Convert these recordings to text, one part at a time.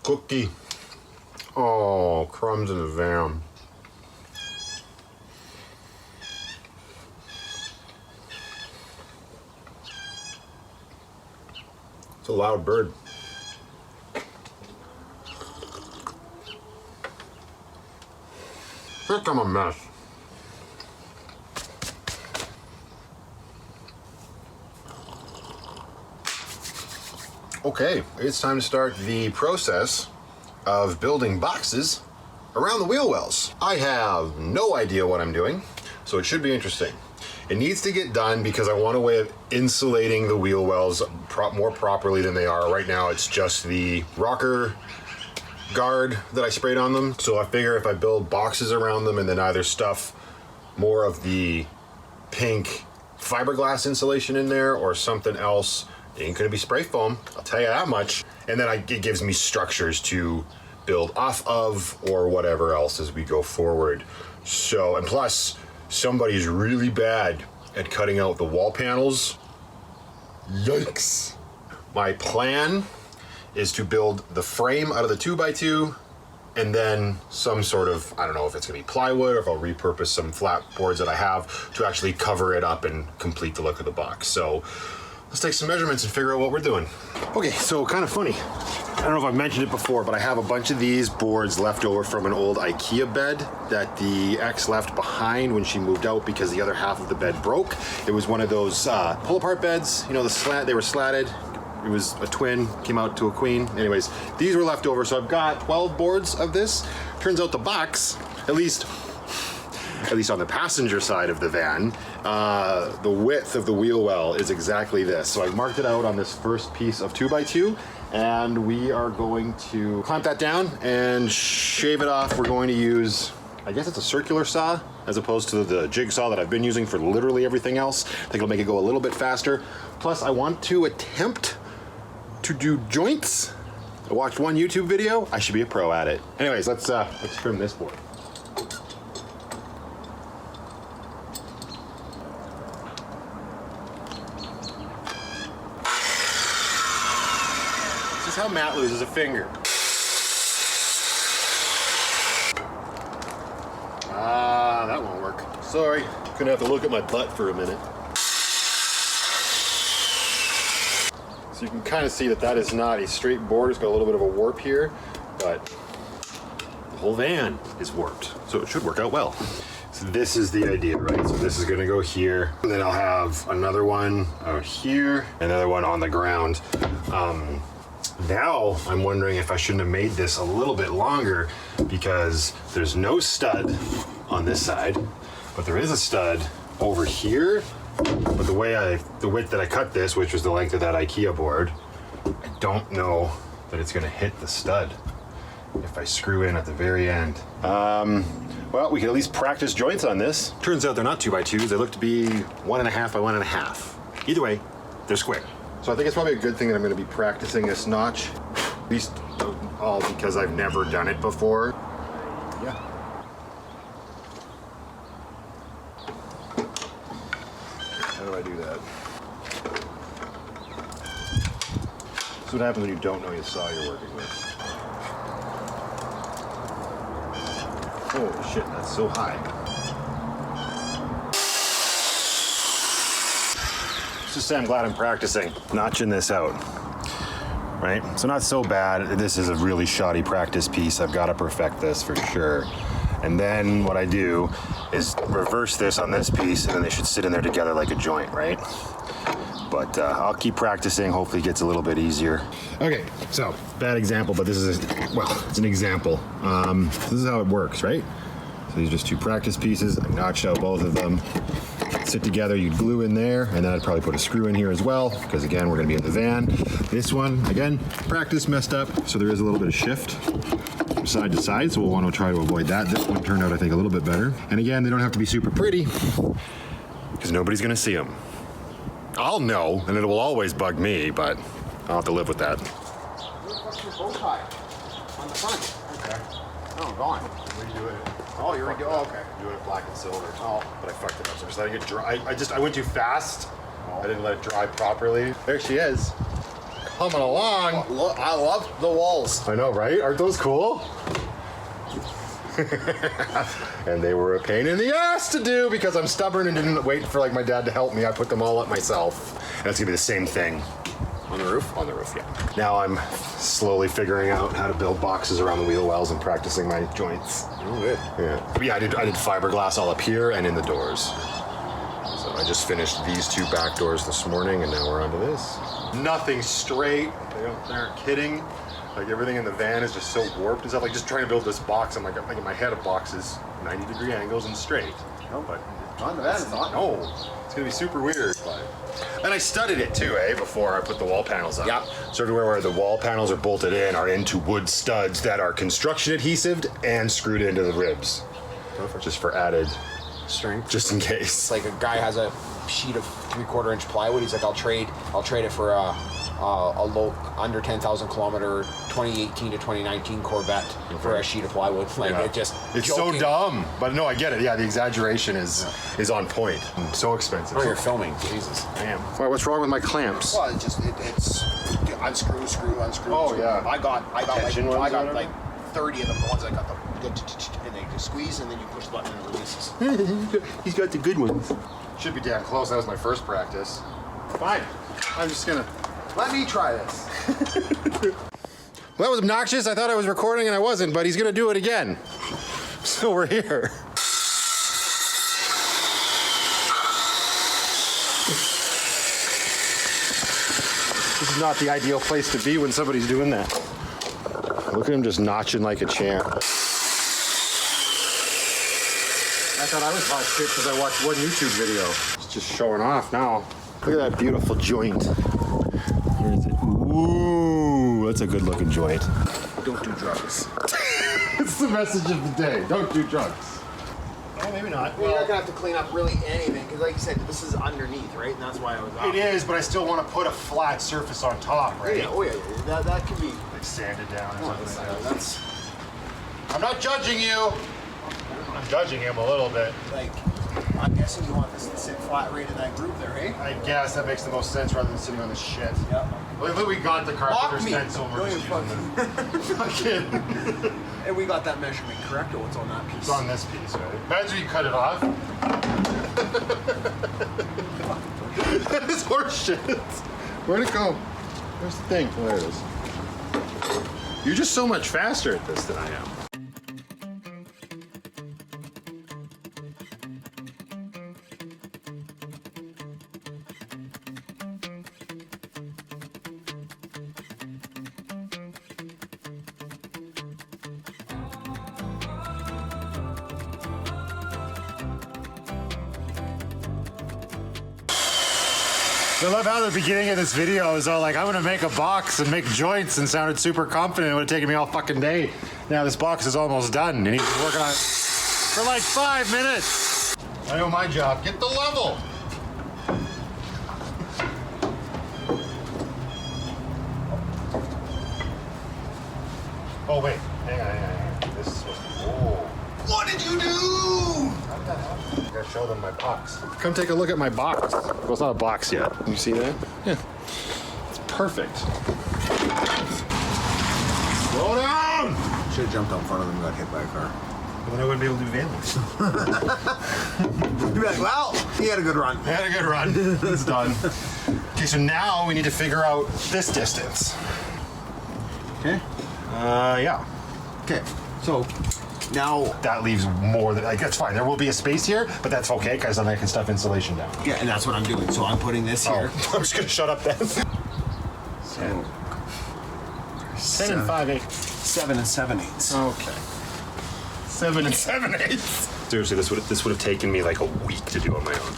cookie. Oh, crumbs in the van. It's a loud bird. Here come a mess. Okay, it's time to start the process of building boxes around the wheel wells. I have no idea what I'm doing, so it should be interesting. It needs to get done because I want a way of insulating the wheel wells more properly than they are. Right now it's just the rocker guard that I sprayed on them. So I figure if I build boxes around them and then either stuff more of the pink fiberglass insulation in there or something else, it ain't gonna be spray foam, I'll tell you that much. And then it gives me structures to build off of or whatever else as we go forward. So, and plus, somebody's really bad at cutting out the wall panels. Yikes. My plan is to build the frame out of the 2x2 and then some sort of, I don't know if it's gonna be plywood or if I'll repurpose some flat boards that I have to actually cover it up and complete the look of the box. So let's take some measurements and figure out what we're doing. Okay, so kind of funny. I don't know if I've mentioned it before, but I have a bunch of these boards left over from an old IKEA bed that the ex left behind when she moved out because the other half of the bed broke. It was one of those pull-apart beds, you know, they were slatted. It was a twin, came out to a queen. Anyways, these were left over, so I've got 12 boards of this. Turns out the box, at least on the passenger side of the van, the width of the wheel well is exactly this. So I've marked it out on this first piece of 2x2, and we are going to clamp that down and shave it off. We're going to use, I guess it's a circular saw, as opposed to the jigsaw that I've been using for literally everything else. I think it'll make it go a little bit faster. Plus, I want to attempt to do joints. I watched one YouTube video. I should be a pro at it. Anyways, let's trim this board. This is how Matt loses a finger. That won't work. Sorry, gonna have to look at my butt for a minute. So you can kind of see that that is not a straight board. It's got a little bit of a warp here, but the whole van is warped. So it should work out well. So this is the idea, right? So this is gonna go here, and then I'll have another one out here, another one on the ground. Now I'm wondering if I shouldn't have made this a little bit longer because there's no stud on this side, but there is a stud over here. But the width that I cut this, which was the length of that IKEA board, I don't know that it's gonna hit the stud if I screw in at the very end. Well, we can at least practice joints on this. Turns out they're not 2x2s, they look to be 1.5 by 1.5. Either way, they're square. So I think it's probably a good thing that I'm gonna be practicing this notch, at least all because I've never done it before. Yeah. How do I do that? This is what happens when you don't know the saw you're working with. Holy shit, that's so high. Let's just say I'm glad I'm practicing, notching this out. Right? So not so bad. This is a really shoddy practice piece. I've got to perfect this for sure. And then what I do is reverse this on this piece, and then they should sit in there together like a joint, right? But I'll keep practicing. Hopefully it gets a little bit easier. Okay, so bad example, but this is, it's an example. This is how it works, right? So these are just two practice pieces. I notched out both of them. Sit together, you'd glue in there, and then I'd probably put a screw in here as well, because again, we're gonna be in the van. This one, again, practice messed up, so there is a little bit of shift from side to side, so we'll want to try to avoid that. This one turned out, I think, a little bit better. And again, they don't have to be super pretty, because nobody's gonna see them. I'll know, and it will always bug me, but I'll have to live with that. What's your bow tie on the front? Okay. Oh, gone. Redo it. Oh, you're redoing. Oh, okay. Doing it black and silver. Oh, but I fucked it up. So I'm just letting it dry. I went too fast. Oh. I didn't let it dry properly. There she is. humming along. Look, I love the walls. I know, right? Aren't those cool? And they were a pain in the ass to do because I'm stubborn and didn't wait for like my dad to help me. I put them all up myself. And it's gonna be the same thing. On the roof? On the roof, yeah. Now I'm slowly figuring out how to build boxes around the wheel wells and practicing my joints. Oh, good. Yeah. But yeah, I did fiberglass all up here and in the doors. So I just finished these 2 back doors this morning and now we're onto this. Nothing straight. They aren't kidding. Like everything in the van is just so warped and stuff. Like just trying to build this box, I'm like in my head of boxes, 90-degree angles and straight. No, But on the van is not. no, it's gonna be super weird. And I studied it too, before I put the wall panels up. Yeah. So everywhere where the wall panels are bolted in are into wood studs that are construction adhesive and screwed into the ribs. Perfect. Just for added Strength. just in case. It's like a guy has a sheet of 3/4 inch plywood. He's like, I'll trade it for a low under 10,000 kilometer 2018 to 2019 Corvette for a sheet of plywood. Like Yeah. it's so joking. dumb, but no, I get it. Yeah, the exaggeration is on point. So expensive. Oh, you're filming. Jesus. I am. Why, what's wrong with my clamps? Well, it's unscrew, screw, unscrew. Oh, screw. yeah. I got Tension ones or like 30 of them. The ones I got and they just squeeze and then you push the button and it releases. He's got the good ones. Should be damn close. That was my first practice. Fine. I'm just gonna. Let me try this. Well, that was obnoxious. I thought I was recording and I wasn't, but he's gonna do it again. So we're here. This is not the ideal place to be when somebody's doing that. Look at him just notching like a champ. I thought I was hot shit because I watched one YouTube video. It's just showing off now. Look at that beautiful joint. Where is it? Ooh, that's a good looking joint. Don't do drugs. It's the message of the day. Don't do drugs. Oh, maybe not. Well, you're not gonna have to clean up really anything because, like you said, this is underneath, right? And that's why I was. It is, but I still want to put a flat surface on top, right? Yeah, oh yeah, that can be. Like sanded down or Oh, something like that. that's I'm not judging you. I'm judging him a little bit. like. I'm guessing you want this to sit flat right in that groove there, hey? I guess that makes the most sense rather than sitting on this shit. Yeah. Well, we got the carpenter me. stencil. We're Don't just even using fucking. And we got that measurement correct, or what's on that piece? It's on this piece, right? Imagine you cut it off. That is horseshit. Where'd it go? Where's the thing? Oh, there it is. You're just so much faster at this than I am. I love how the beginning of this video is all like, I'm gonna make a box and make joints and sounded super confident. It would have taken me all fucking day. Now this box is almost done and he's been working on it for like 5 minutes. I know my job. Get the level. Oh wait, hang on. This is supposed to. Whoa. What did you do? How did that happen? I gotta show them my box. Come take a look at my box. Well, it's not a box yet. Can you see that? Yeah. It's perfect. Slow down! Should have jumped out in front of them and got hit by a car. Well, then I wouldn't be able to do VanLife. You'd be like, well, he had a good run. I had a good run. It's done. Okay, so now we need to figure out this distance. Okay. Yeah. Okay. So now, That leaves more than, like, that's fine. There will be a space here, but that's okay, because then I can stuff insulation down. yeah, and that's what I'm doing. So I'm putting this here. Oh, I'm just gonna shut up then. So 10 and 5/8. 7 and 7/8. Okay. 7 and 7/8. Seriously, this would have taken me like a week to do on my own.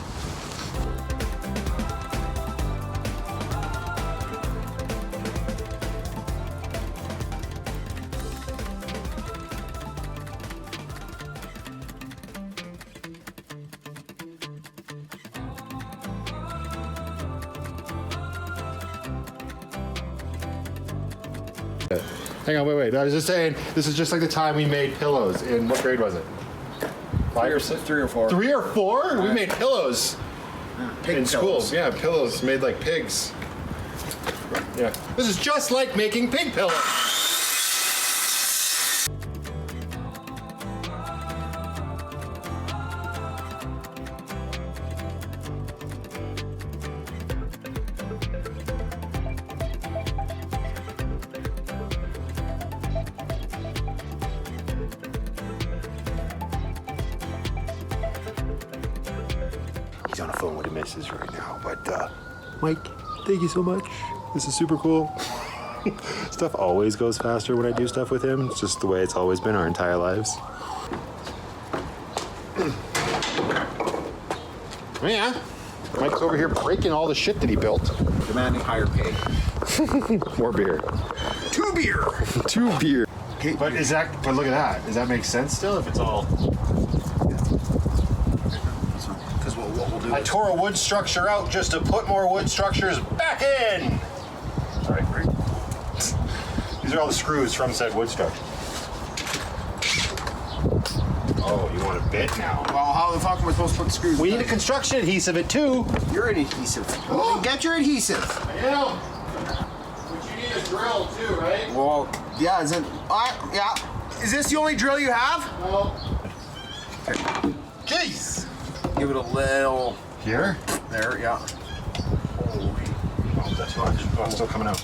Hang on, wait. I was just saying, this is just like the time we made pillows. In what grade was it? 5 or 6? 3 or 4. 3 or 4? We made pillows Pig in school. pillows. Yeah, pillows made like pigs. Yeah. This is just like making pig pillows. He's on the phone with the missus right now, but Mike, thank you so much. This is super cool. Stuff always goes faster when I do stuff with him. It's just the way it's always been our entire lives. Yeah, Mike's over here breaking all the shit that he built. Demanding higher pay. More beer. 2 beer. 2 beer. Okay, but look at that. Does that make sense still if it's all... Because what we'll do I tore a wood structure out just to put more wood structures back in. Sorry, Greg. These are all the screws from said wood structure. Oh, you want a bit now? Well, how the fuck am I supposed to put the screws? We need a construction adhesive it too. You're an adhesive. Well, get your adhesive. I know. But you need a drill too, right? Well, yeah, yeah. Is this the only drill you have? No. Jeez. Give it a little... Here? There, yeah. Holy. Oh, that's fine. Oh, it's still coming out.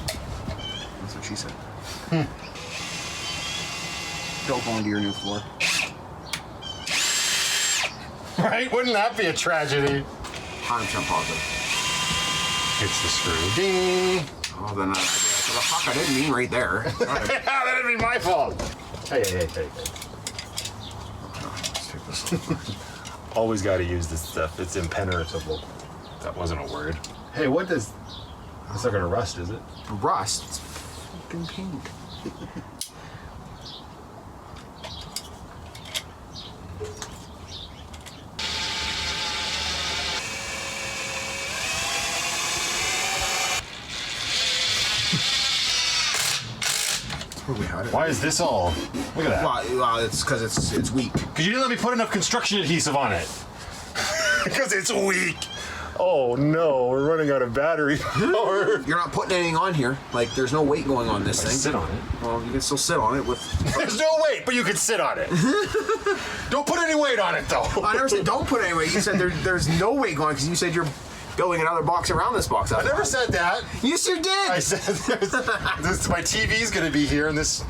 That's what she said. Don't go into your new floor. Right? Wouldn't that be a tragedy? 100% positive. It's the screw. Ding. Oh, then so the fuck, I didn't mean right there. That'd be my fault. Hey. Let's take this off. Always got to use this stuff. It's impenetrable. That wasn't a word. Hey, what does... It's not gonna rust, is it? Rust? It's fucking pink. Why is this all... Look at that. Well, it's because it's weak. Because you didn't let me put enough construction adhesive on it. Because it's weak. Oh no, we're running out of battery power. You're not putting anything on here. Like, there's no weight going on this thing. Sit on it. Well, you can still sit on it with... There's no weight, but you can sit on it. Don't put any weight on it, though. I never said don't put any weight. You said there's no weight going because you said you're building another box around this box. I never said that. You sure did. I said my TV's going to be here, and this...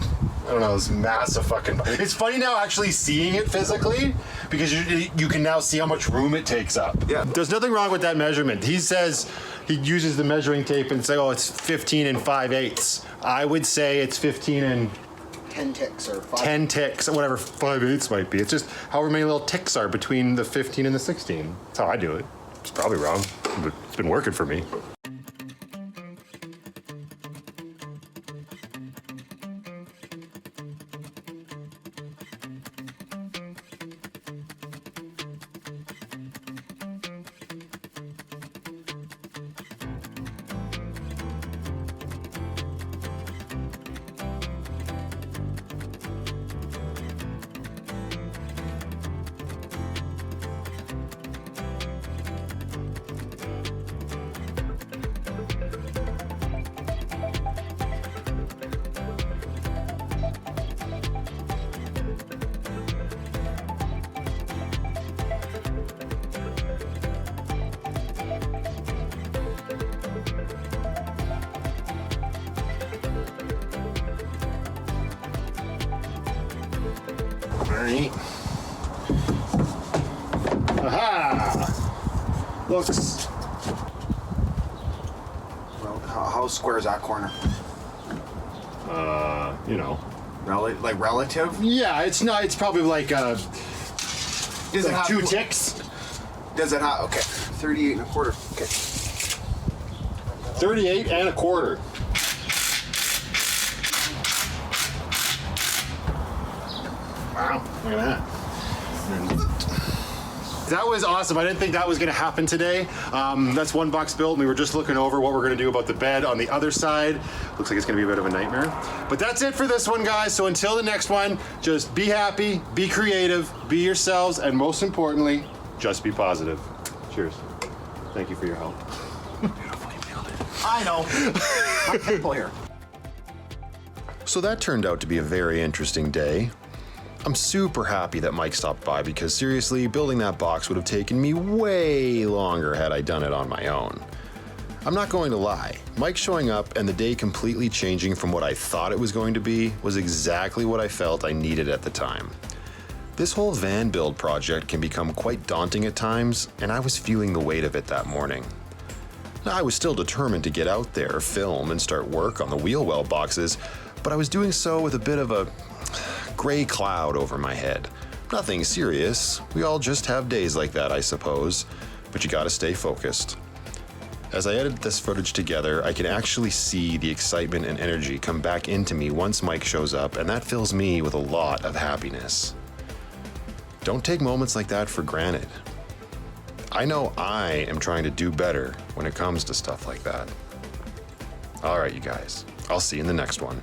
I don't know, this massive fucking... It's funny now actually seeing it physically because you can now see how much room it takes up. Yeah. There's nothing wrong with that measurement. He says he uses the measuring tape and say, oh, it's 15 and 5/8. I would say it's 15 and... 10 ticks or 5. 10 ticks, whatever 5/8 might be. It's just however many little ticks are between the 15 and the 16. That's how I do it. It's probably wrong, but it's been working for me. Alright. Aha! Looks... Well, how square is that corner? You know. Like relative? Yeah, it's not, it's probably like, Does it like have 2 ticks. Does it have... Okay. 38 and a quarter. Okay. 38 and a quarter. Wow, look at that. That was awesome. I didn't think that was going to happen today. That's one box build. We were just looking over what we're going to do about the bed on the other side. Looks like it's going to be a bit of a nightmare. But that's it for this one, guys. So until the next one, just be happy, be creative, be yourselves, and most importantly, just be positive. Cheers. Thank you for your help. Beautifully built it. I know. I'm thankful here. So that turned out to be a very interesting day. I'm super happy that Mike stopped by because seriously, building that box would have taken me way longer had I done it on my own. I'm not going to lie, Mike showing up and the day completely changing from what I thought it was going to be was exactly what I felt I needed at the time. This whole VanBuild project can become quite daunting at times, and I was feeling the weight of it that morning. Now, I was still determined to get out there, film, and start work on the wheel well boxes, but I was doing so with a bit of a gray cloud over my head. Nothing serious, we all just have days like that, I suppose, but you gotta stay focused. As I edit this footage together, I can actually see the excitement and energy come back into me once Mike shows up, and that fills me with a lot of happiness. Don't take moments like that for granted. I know I am trying to do better when it comes to stuff like that. All right, you guys, I'll see you in the next one.